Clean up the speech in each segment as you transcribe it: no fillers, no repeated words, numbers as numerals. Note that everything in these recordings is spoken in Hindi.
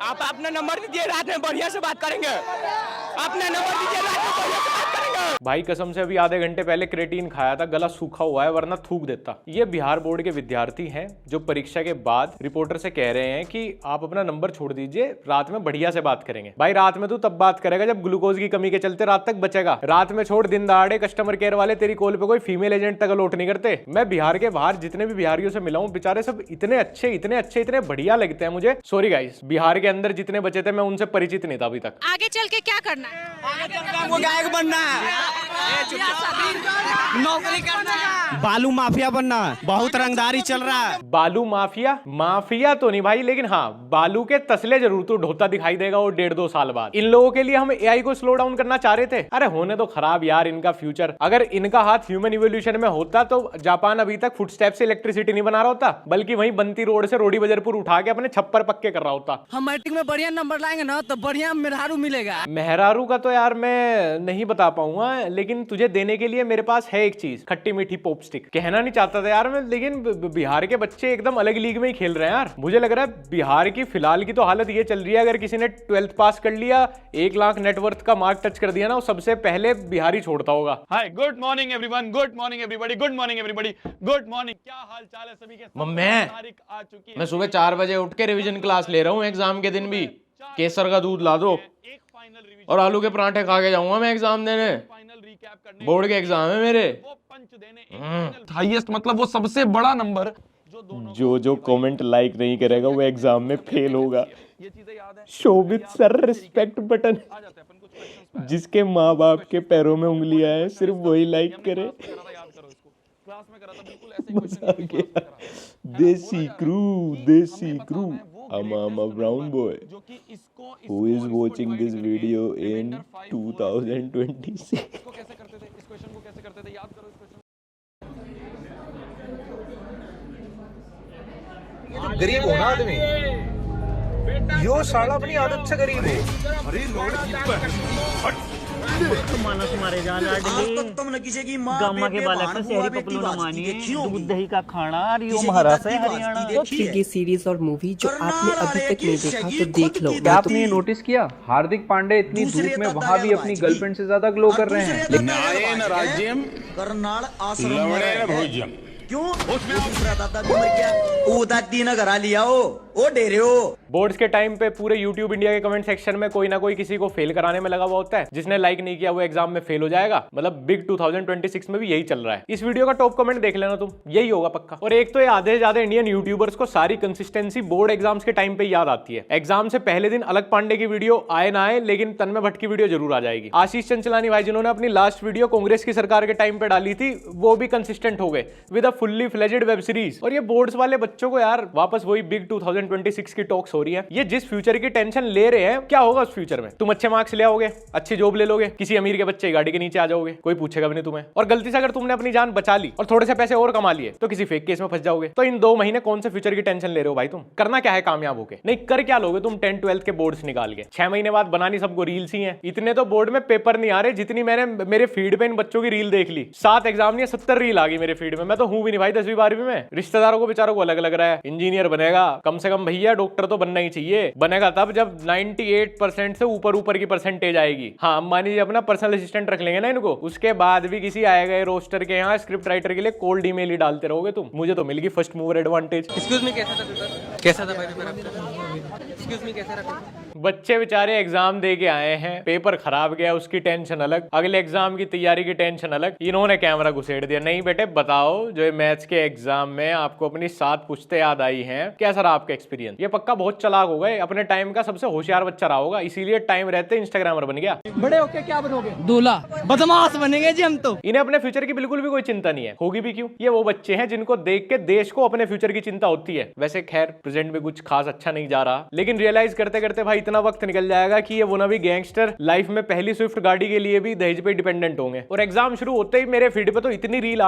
आप अपना नंबर दीजिए, रात में बढ़िया से बात करेंगे। अपना नंबर दीजिए, रात में बढ़िया से बात करेंगे। भाई कसम से अभी आधे घंटे पहले क्रेटीन खाया था, गला सूखा हुआ है वरना थूक देता। ये बिहार बोर्ड के विद्यार्थी हैं जो परीक्षा के बाद रिपोर्टर से कह रहे हैं कि आप अपना नंबर छोड़ दीजिए, रात में बढ़िया से बात करेंगे। भाई रात में तू तब बात करेगा जब ग्लूकोज की कमी के चलते रात तक बचेगा। रात में छोड़, दिन दहाड़े कस्टमर केयर वाले तेरी कॉल पे कोई फीमेल एजेंट तक अलॉट नहीं करते। मैं बिहार के बाहर जितने भी बिहारियों से मिला हूं, बेचारे सब इतने अच्छे इतने बढ़िया लगते हैं मुझे। सॉरी गाइस, बिहार के अंदर जितने बचे थे मैं उनसे परिचित नहीं था अभी तक। आगे चल के क्या करना है? आगे चल के हमको गायक बनना है, नौकरी करना है, बालू माफिया बनना है। बहुत रंगदारी चल रहा है। बालू माफिया? माफिया तो नहीं भाई, लेकिन हाँ बालू के तसले जरूर तू ढोता दिखाई देगा वो 1.5-2 साल बाद। इन लोगों के लिए हम एआई को स्लो डाउन करना चाह रहे थे। अरे होने तो खराब यार इनका फ्यूचर। अगर इनका हाथ ह्यूमन इवोल्यूशन में होता तो जापान अभी तक फुटस्टेप से इलेक्ट्रिसिटी नहीं बना रहा होता, बल्कि वहीं बनती रोड से रोडी बजरपुर उठा के अपने छप्पर पक्के कर रहा होता। हम मैट्रिक में बढ़िया नंबर लाएंगे ना तो बढ़िया मेहरारू मिलेगा। मेहरारू का तो यार मैं नहीं बता पाऊंगा, लेकिन तुझे देने के लिए मेरे पास है एक चीज, खट्टी मीठी पॉप स्टिक। कहना नहीं चाहता था यार मैं, लेकिन बिहार के बच्चे एकदम अलग लीग में ही खेल रहे हैं यार। मुझे लग रहा है बिहार की फिलहाल की तो हालत ये चल रही है, अगर किसी ने 12th पास कर लिया, 1 लाख नेटवर्थ का मार्क टच कर दिया ना, वो सबसे पहले बिहारी छोड़ता होगा। Hi, good morning everyone, good morning everybody, good morning everybody, good morning. क्या हाल चाल है सभी के? तारीख आ चुकी है। मैं सुबह 4 बजे उठ के रिवीजन क्लास ले रहा हूँ एग्जाम के दिन भी। केसर का दूध ला दो एक फाइनल रिवीजन और आलू के पराठे खा के जाऊंगा मैं एग्जाम देने। फाइनल रिकैप करने, बोर्ड के एग्जाम है मेरे। वो पंच देने हाईएस्ट, मतलब वो सबसे बड़ा नंबर जो कमेंट लाइक नहीं करेगा वो एग्जाम में फेल होगा। ये चीजें याद है। शोभित सर रिस्पेक्ट बटन, आ जाते हैं अपन कुछ क्वेश्चंस जिसके माँ बाप के पैरों में उंगलियां हैं सिर्फ वही लाइक करे। याद करो इसको, क्लास में करा था बिल्कुल ऐसे ही क्वेश्चन। देसी crew I'm a brown boy जो कि इसको who is watching this video in 2026। इसको कैसे करते थे, इस क्वेश्चन को कैसे करते थे, याद करो इस क्वेश्चन। गरीब हो ना आदमी, यो साला अपनी आदत से गरीब है। अरे लोड मानस मारे जा लाडली तुमने किसी की मां गामा के बालक से शहरी पपलू न मानिए, दूध दही का खाना और यो महाराष्ट्र है हरियाणा। ये सीरीज और मूवी जो आपने अभी तक नहीं देखा तो देख लो। क्या आपने ये नोटिस किया, हार्दिक पांडे इतनी धूप में वहाँ भी अपनी गर्लफ्रेंड से ज्यादा ग्लो कर रहे हैं। राज्यम करनाल आश्रम क्यों दूसरा दादा भी मर गया, वो दादी ने घरा लिया हो, ओ डेरे हो। बोर्ड्स के टाइम पे पूरे यूट्यूब इंडिया के कमेंट सेक्शन में कोई ना कोई किसी को फेल कराने में लगा हुआ होता है। जिसने लाइक नहीं किया वो एग्जाम में फेल हो जाएगा। मतलब बिग 2026 में भी यही चल रहा है। इस वीडियो का टॉप कमेंट देख लेना तुम, यही होगा पक्का। और एक तो ये आधे से ज्यादा इंडियन यूट्यूबर्स को सारी कंसिस्टेंसी बोर्ड एग्जाम्स के टाइम पे याद आती है। एग्जाम से पहले दिन अलग पांडे की वीडियो आए ना आए, लेकिन तन्मय भट्ट की वीडियो जरूर आ जाएगी। आशीष चंचलानी भाई जिन्होंने अपनी लास्ट वीडियो कांग्रेस की सरकार के टाइम पे डाली थी, वो भी कंसिस्टेंट हो गए with a fully fledged web series. और ये बोर्ड्स वाले बच्चों को यार वापस वही बिग 2026 की टॉक्स हो रही है। ये जिस फ्यूचर की टेंशन ले रहे हैं, क्या होगा उस फ्यूचर में? तुम अच्छे मार्क्स ले आओगे, अच्छी जॉब ले लोगे, किसी अमीर के बच्चे की गाड़ी के नीचे आ जाओगे, कोई पूछेगा भी नहीं तुम्हें। और गलती से अगर तुमने अपनी जान बचा ली और थोड़े से पैसे और कमा लिए तो किसी फेक केस में फंस जाओगे। तो इन 2 महीने कौन से फ्यूचर की टेंशन ले रहे हो भाई? तुम करना क्या है कामयाब होके? नहीं कर क्या लोगे तुम 10th-12th के बोर्ड्स निकाल के? 6 महीने बाद बनानी सबको रील्स ही है। इतने तो बोर्ड में पेपर नहीं आ रहे जितनी मैंने मेरे फीड पे इन बच्चों की रील देख ली। 7 एग्जाम नहीं 70 रील आ गई मेरे फीड में। मैं तो हूं भी नहीं भाई 10वीं 12वीं में। रिश्तेदारों को बेचारों को अलग लग रहा है, इंजीनियर बनेगा, कम से कम भैया डॉक्टर तो बनना ही चाहिए। बनेगा तब जब 98% से ऊपर की परसेंटेज आएगी। हाँ, मान लीजिए अपना पर्सनल असिस्टेंट रख लेंगे ना इनको, उसके बाद भी किसी आए गए रोस्टर के यहाँ स्क्रिप्ट राइटर के लिए कोल्ड ईमेल ही डालते रहोगे तुम। मुझे तो मिल गई first mover advantage. Excuse me, कैसा था पेपर? कैसा था भाई पेपर आपका? एक्सक्यूज मी, कैसा रहा? बच्चे बेचारे एग्जाम दे के आए हैं, पेपर खराब गया उसकी टेंशन अलग, अगले एग्जाम की तैयारी की टेंशन अलग। इन्होंने कैमरा घुसेड़ दिया। नहीं बेटे बताओ, जो मैथ्स के एग्जाम में आपको अपनी 7 पुश्तें याद आई हैं, कैसा रहा आपका एक्सपीरियंस? ये पक्का बहुत चालाक हो गए, अपने टाइम का सबसे होशियार बच्चा रहा होगा, इसीलिए टाइम रहते इंस्टाग्रामर बन गया। बड़े होके क्या बनोगे? दूल्हा, बदमाश बनेंगे जी हम तो। इन्हें अपने फ्यूचर की बिल्कुल भी कोई चिंता नहीं है, होगी भी क्यों? ये वो बच्चे हैं जिनको देख के देश को अपने फ्यूचर की चिंता होती है। वैसे खैर प्रेजेंट में कुछ खास अच्छा नहीं जा रहा, लेकिन रियलाइज करते करते भाई इतना वक्त निकल जाएगा कि ये वो नवी गैंगस्टर लाइफ में पहली स्विफ्ट गाड़ी के लिए भी दहेज पे डिपेंडेंट होंगे। और एग्जाम शुरू होते ही मेरे फीड पे तो इतनी रील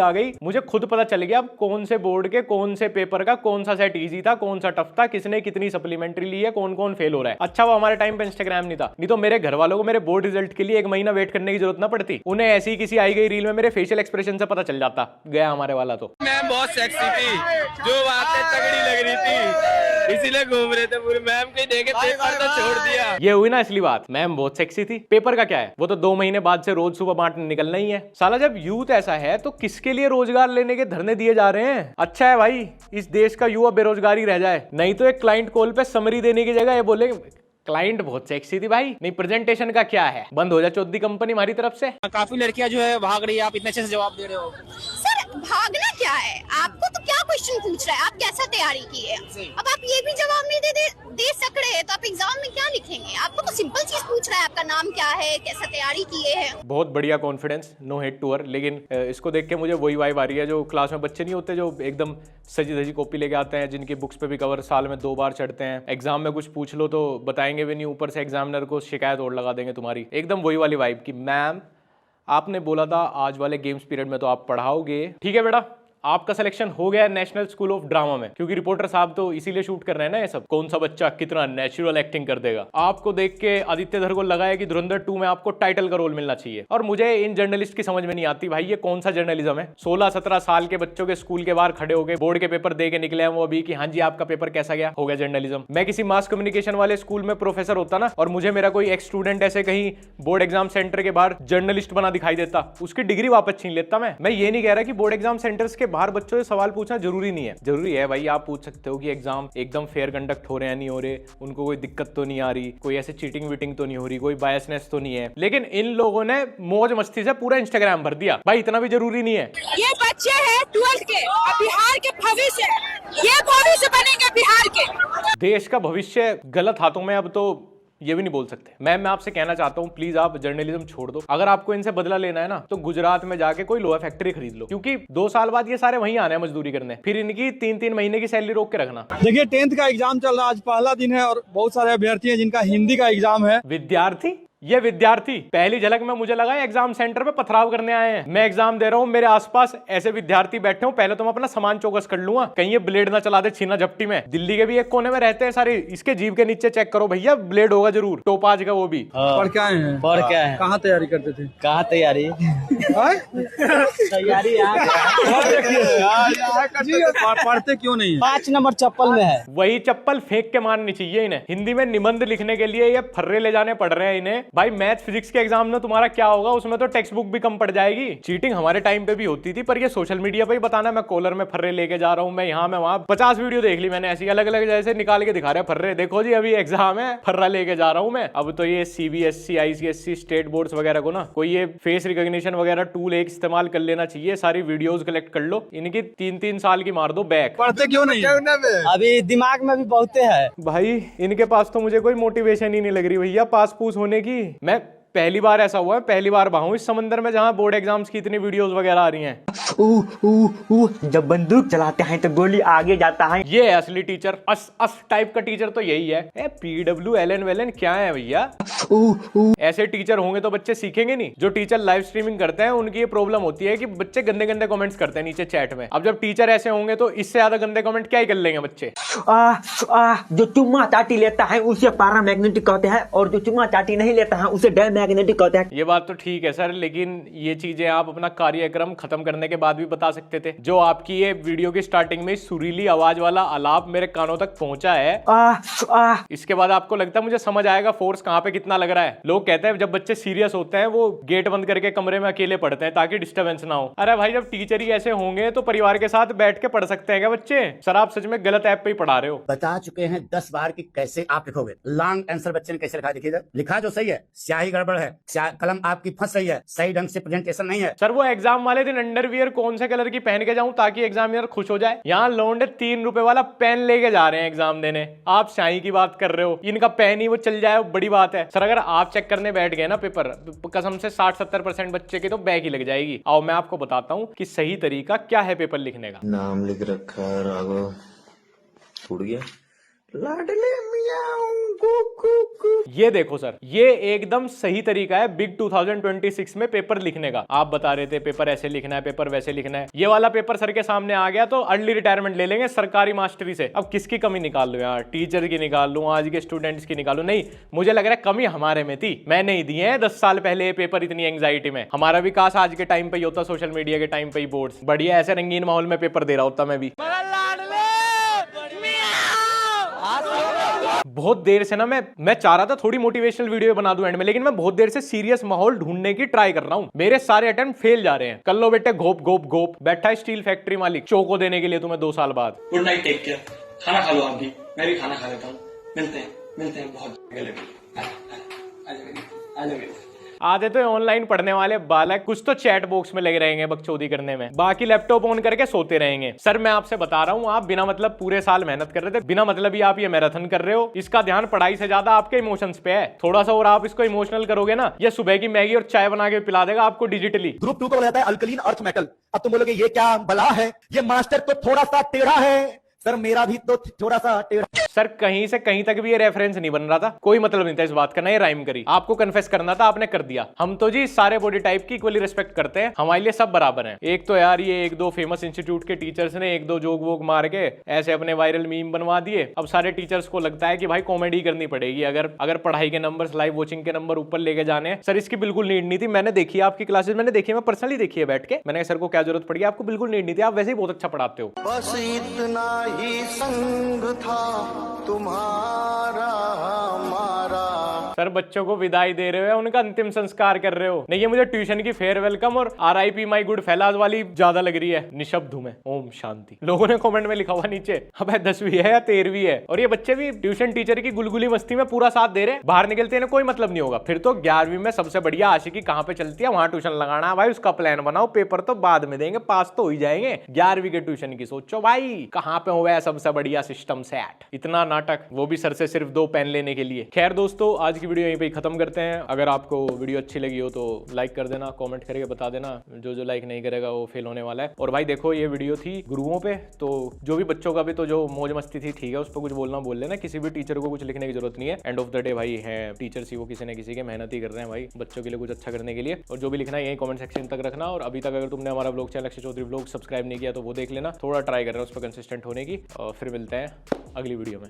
आ गई, मुझे खुद पता चल गया अब कौन से बोर्ड के कौन से पेपर का कौन सा सेट इजी था, कौन सा टफ था, किसने कितनी सप्लीमेंट्री ली है, कौन कौन फेल हो रहा है। अच्छा वो हमारे टाइम पे इंस्टाग्राम नहीं था, नहीं तो मेरे घर वालों को मेरे बोर्ड रिजल्ट के लिए 1 महीना वेट करने की जरूरत ना पड़ती। उन्हें ऐसी किसी आई गई रील में मेरे फेशियल एक्सप्रेशन से पता चल जाता गया हमारे वाला। तो मैम बहुत सेक्सी थी, जो बातें तगड़ी लग रही थी, इसीलिए घूम रहे थे पूरे। मैम को देखे पेपर तो छोड़ दिया। ये हुई ना असली बात, मैम बहुत सेक्सी थी। पेपर का क्या है, वो तो 2 महीने बाद से रोज सुबह बांटने निकलना ही है। साला जब यूथ ऐसा है तो किसके लिए रोजगार लेने के धरने दिए जा रहे हैं। अच्छा है भाई इस देश का युवा बेरोजगारी रह जाए, नहीं तो एक क्लाइंट कॉल पे समरी देने की जगह ये बोले क्लाइंट बहुत सेक्सी थी भाई, नहीं प्रेजेंटेशन का क्या है, बंद हो जा चौथी कंपनी हमारी तरफ से। काफी लड़कियां जो है भाग रही है, आप इतने अच्छे से जवाब दे रहे हो। सर भागना क्या है, आपको तो क्या क्वेश्चन पूछ रहा है, आप कैसा तैयारी की है। अब आप ये भी जवाब नहीं दे सक रहे तो आप एग्जाम में क्या लिखेंगे। आपको तो सिंपल चीज पूछ रहा है, आपका नाम क्या है, कैसा तैयारी किए है। बहुत बढ़िया confidence, no hate to her. लेकिन इसको देख के मुझे वही वाइब आ रही है जो क्लास में बच्चे नहीं होते जो एकदम सजी धजी कॉपी लेके आते हैं, जिनकी बुक्स पे भी कवर साल में 2 बार चढ़ते हैं, एग्जाम में कुछ पूछ लो तो बताएंगे भी नहीं, ऊपर से एग्जामिनर को शिकायत और लगा देंगे तुम्हारी। एकदम वही वाली वाइब की मैम आपने बोला था आज वाले गेम्स पीरियड में तो आप पढ़ाओगे। ठीक है बेटा, आपका सिलेक्शन हो गया नेशनल स्कूल ऑफ ड्रामा में, क्योंकि रिपोर्टर साहब तो इसीलिए शूट कर रहे हैं ना ये सब, कौन सा बच्चा कितना नेचुरल एक्टिंग कर देगा। आपको देख के आदित्य धर को लगा है कि धुरंधर 2 में आपको टाइटल का रोल मिलना चाहिए। और मुझे इन जर्नलिस्ट की समझ में नहीं आती भाई, ये कौन सा जर्नलिज्म है। 16-17 साल के बच्चों के स्कूल के बाहर खड़े हो गए, बोर्ड के पेपर दे के निकले हैं वो अभी कि हाँ जी आपका पेपर कैसा गया, हो गया जर्नलिज्म। मैं किसी मास कम्युनिकेशन वाले स्कूल में प्रोफेसर होता ना, और मुझे मेरा कोई एक्स स्टूडेंट ऐसे कहीं बोर्ड एग्जाम सेंटर के बाहर जर्नलिस्ट बना दिखाई देता, उसकी डिग्री वापस छीन लेता। मैं ये नहीं कह रहा कि बोर्ड एग्जाम सेंटर्स के बाहर बच्चों से सवाल पूछना जरूरी नहीं है, जरूरी है भाई। आप पूछ सकते हो कि एग्जाम एकदम फेयर कंडक्ट हो रहे हैं नहीं हो रहे, उनको कोई दिक्कत तो नहीं आ रही, कोई ऐसे चीटिंग वीटिंग तो नहीं हो रही, कोई बायसनेस तो नहीं है। लेकिन इन लोगों ने मौज मस्ती से पूरा इंस्टाग्राम भर दिया भाई, इतना भी जरूरी नहीं है। ये बच्चे हैं 12th के, बिहार के भविष्य, ये भविष्य बनेंगे बिहार के। देश का भविष्य गलत हाथों में, अब तो ये भी नहीं बोल सकते। मैं आपसे कहना चाहता हूँ प्लीज आप जर्नलिज्म छोड़ दो। अगर आपको इनसे बदला लेना है ना तो गुजरात में जाके कोई लोहा फैक्ट्री खरीद लो, क्योंकि 2 साल बाद ये सारे वहीं आने हैं मजदूरी करने, फिर इनकी 3-3 महीने की सैलरी रोक के रखना। देखिए 10th का एग्जाम चल रहा है, आज पहला दिन है और बहुत सारे अभ्यर्थी हैं जिनका हिंदी का एग्जाम है। विद्यार्थी, ये विद्यार्थी पहली झलक में मुझे लगा एग्जाम सेंटर पे पथराव करने आए हैं। मैं एग्जाम दे रहा हूँ, मेरे आसपास ऐसे विद्यार्थी बैठे हो, पहले तो मैं अपना सामान चौकस कर लूंगा, कहीं ये ब्लेड ना चला दे छीना झपटी में। दिल्ली के भी एक कोने में रहते हैं सारे, इसके जीभ के नीचे चेक करो भैया, ब्लेड होगा जरूर, टोपाज का वो भी। और क्या है, और क्या है, कहाँ तैयारी करते थे, कहाँ तैयारी तैयारी पढ़ते क्यों नहीं है? 5 नंबर चप्पल में है। वही चप्पल फेंक के मारनी चाहिए इन्हें। हिंदी में निबंध लिखने के लिए ये फर्रे ले जाने पड़ रहे हैं इन्हें। भाई मैथ फिजिक्स के एग्जाम में तुम्हारा क्या होगा, उसमें तो टेक्स्ट बुक भी कम पड़ जाएगी। चीटिंग हमारे टाइम पे भी होती थी, पर ये सोशल मीडिया पे ही बताना मैं कॉलर में फर्रे लेके जा रहा हूँ, मैं यहाँ मैं वहाँ 50 वीडियो देख ली मैंने ऐसी अलग अलग, जैसे निकाल के दिखा रहे हैं फर्रे, देखो जी अभी एग्जाम है फर्रा लेके जा रहा हूँ मैं। अब तो ये CBSE ICSE स्टेट बोर्ड्स वगैरह को ना कोई ये फेस रिकॉग्निशन वगैरह टूल एक इस्तेमाल कर लेना चाहिए, सारी वीडियोस कलेक्ट कर लो, इनकी 3-3 साल की मार दो बैक। पढ़ते क्यों नहीं? अभी दिमाग में भी बहुते है भाई इनके पास तो मुझे कोई मोटिवेशन ही नहीं लग रही भैया पास पूस होने की। मैं पहली बार ऐसा हुआ है, पहली बार बहा हूं इस समंदर में जहां बोर्ड एग्जाम्स की इतनी वीडियोस वगैरह आ रही हैं। जब बंदूक चलाते हैं तो गोली आगे जाता है। ये है असली टीचर, अस टाइप का टीचर तो यही है। PW LN वेलन क्या है भैया, ऐसे टीचर होंगे तो बच्चे सीखेंगे नहीं। जो टीचर लाइव स्ट्रीमिंग करते हैं उनकी ये प्रॉब्लम होती है कि बच्चे गंदे गंदे कमेंट्स करते हैं नीचे चैट में। अब जब टीचर ऐसे होंगे तो इससे ज्यादा गंदे कमेंट क्या ही कर लेंगे बच्चे। जो चुम्मा चाटी लेता है उसे पैरामैग्नेटिक कहते हैं, और जो चुम्मा चाटी नहीं लेता है उसे डायमैग्नेटिक कहते हैं। ये बात तो ठीक है सर, लेकिन ये चीजें आप अपना कार्यक्रम खत्म करने के बाद भी बता सकते थे। जो आपकी ये वीडियो की स्टार्टिंग में सुरीली आवाज वाला आलाप मेरे कानों तक पहुंचा है, इसके बाद आपको लगता है मुझे समझ आएगा फोर्स कहाँ पे कितना लग रहा है। लोग कहते हैं जब बच्चे सीरियस होते हैं वो गेट बंद करके कमरे में अकेले पढ़ते हैं ताकि डिस्टर्बेंस ना हो। अरे भाई जब टीचर ही ऐसे होंगे तो परिवार के साथ बैठ के पढ़ सकते हैं क्या बच्चे? सर आप सच में गलत ऐप पे ही पढ़ा रहे हो। बता चुके हैं 10 बार कि कैसे आप लिखोगे। लॉन्ग आंसर बच्चे ने कैसे लिखा, देखिए लिखा जो सही है, स्याही गड़बड़ है, कलम आपकी फंस रही है, सही ढंग से प्रेजेंटेशन नहीं है। सर वो एग्जाम वाले दिन अंडरवियर कौन से कलर की पहन के जाऊं ताकि एग्जामिनर खुश हो जाए? यहाँ लौंडे 3 रुपए वाला पेन लेके जा रहे हैं एग्जाम देने, आप शाही की बात कर रहे हो। इनका पेन ही वो चल जाए वो बड़ी बात है। सर अगर आप चेक करने बैठ गए ना पेपर, कसम से 60-70% बच्चे की तो बैक ही लग जाएगी। आओ मैं आपको बताता हूँ कि सही तरीका क्या है पेपर लिखने का। नाम लिख रखा है राघव, छूट गया लाडले मियाऊं कुकू। ये देखो सर, ये एकदम सही तरीका है बिग 2026 में पेपर लिखने का। आप बता रहे थे पेपर ऐसे लिखना है, पेपर वैसे लिखना है, ये वाला पेपर सर के सामने आ गया तो अर्ली रिटायरमेंट ले लेंगे सरकारी मास्टरी से। अब किसकी कमी निकाल लूं यार, टीचर की निकाल लूं, आज के स्टूडेंट्स की निकालूं? नहीं, मुझे लग रहा है कमी हमारे में थी। मैं नहीं दिए हैं 10 साल पहले ये पेपर इतनी एंग्जाइटी में। हमारा विकास आज के टाइम पे ही होता, सोशल मीडिया के टाइम पे ही बोर्ड्स बढ़िया ऐसे रंगीन माहौल में पेपर दे रहा होता मैं भी। बहुत देर से ना मैं चाह रहा था थोड़ी मोटिवेशनल वीडियो बना दूं एंड में, लेकिन मैं बहुत देर से सीरियस माहौल ढूंढने की ट्राई कर रहा हूं। मेरे सारे अटेम्प्ट फेल जा रहे हैं। कर लो बेटे घोप घोप घोप। बैठा है स्टील फैक्ट्री मालिक चोको देने के लिए तुम्हें 2 साल बाद। Good night, take care. खाना खा लो आप भी, मैं भी खाना खा लेता हूँ। मिलते हैं बहुत आधे तो ऑनलाइन पढ़ने वाले बालक कुछ तो चैट बॉक्स में लगे रहेंगे बकचोदी करने में, बाकी लैपटॉप ऑन करके सोते रहेंगे। सर मैं आपसे बता रहा हूँ, आप बिना मतलब पूरे साल मेहनत कर रहे थे, बिना मतलब ही आप ये मैराथन कर रहे हो। इसका ध्यान पढ़ाई से ज्यादा आपके इमोशंस पे है। थोड़ा सा और आप इसको इमोशनल करोगे ना, ये सुबह की मैगी और चाय बना के पिला देगा आपको डिजिटली। ग्रुप 2 को बोला जाता है अल्कलीन अर्थ मेटल। अब तुम बोलोगे ये क्या बला है, ये मास्टर तो थोड़ा सा टेढ़ा है। सर मेरा भी तो थोड़ा सा टेढ़ा। सर कहीं से कहीं तक भी ये रेफरेंस नहीं बन रहा था, कोई मतलब नहीं था इस बात का, ना ये राइम करी। आपको कन्फेस करना था, आपने कर दिया। हम तो जी सारे बॉडी टाइप की इक्वली रिस्पेक्ट करते हैं, हमारे लिए सब बराबर हैं। एक तो यार ये 1-2 फेमस इंस्टीट्यूट के टीचर्स ने 1-2 जोक वोक मार के ऐसे अपने वायरल मीम बनवा दिए। अब सारे टीचर्स को लगता है कि भाई कॉमेडी करनी पड़ेगी अगर पढ़ाई के नंबर, लाइव वॉचिंग के नंबर ऊपर लेके जाने। सर इसकी बिल्कुल नीड नहीं थी। मैंने देखी है आपकी क्लासेस, मैंने देखी, मैं पर्सनली देखी है बैठ के। मैंने सर को क्या जरूरत पड़ी, आपको बिल्कुल नीड नहीं थी, आप वैसे ही बहुत अच्छा पढ़ाते हो। बस इतना ही संग था तुम्हारा हमारा। सर बच्चों को विदाई दे रहे हो, उनका अंतिम संस्कार कर रहे हो। नहीं, ये मुझे ट्यूशन की फेयर वेलकम और RIP माई गुड फेलाज वाली ज्यादा लग रही है। निशब्द हूं मैं, ओम शांति। लोगों ने कमेंट में लिखा हुआ नीचे, अब 10वीं है या 13वीं है। और ये बच्चे भी ट्यूशन टीचर की गुलगुली मस्ती में पूरा साथ दे रहे हैं। बाहर निकलते हैं कोई मतलब नहीं होगा। फिर तो 11वीं में सबसे बढ़िया आशिकी कहां पे चलती है, वहां ट्यूशन लगाना भाई। उसका प्लान बनाओ, पेपर तो बाद में देंगे, पास तो हो ही जाएंगे। 11वीं के ट्यूशन की सोचो भाई, कहां पे हुआ है सबसे बढ़िया सिस्टम सेट। इतना नाटक, वो भी सर से सिर्फ 2 पेन लेने के लिए। खैर दोस्तों, आज की वीडियो यहीं पे खत्म करते हैं। अगर आपको वीडियो अच्छी लगी हो तो लाइक कर देना, कमेंट करके बता देना। जो लाइक नहीं करेगा वो फेल होने वाला है। और भाई देखो, ये वीडियो थी गुरुओं पे, तो जो भी बच्चों का भी तो जो मौज मस्ती थी, ठीक है, उस पर कुछ बोलना बोल लेना। किसी भी टीचर को कुछ लिखने की जरूरत नहीं है। एंड ऑफ द डे भाई है टीचर्स ही, वो किसी न किसी के मेहनत ही कर रहे हैं भाई बच्चों के लिए कुछ अच्छा करने के लिए। और जो भी लिखना है यही कमेंट सेक्शन तक रखना। और अभी तक अगर तुमने हमारा blog channel Akshay Chaudhary blog subscribe नहीं किया तो वो देख लेना। थोड़ा ट्राई कर रहा है उस पर कंसिस्टेंट होने की। और फिर मिलते हैं अगली वीडियो में।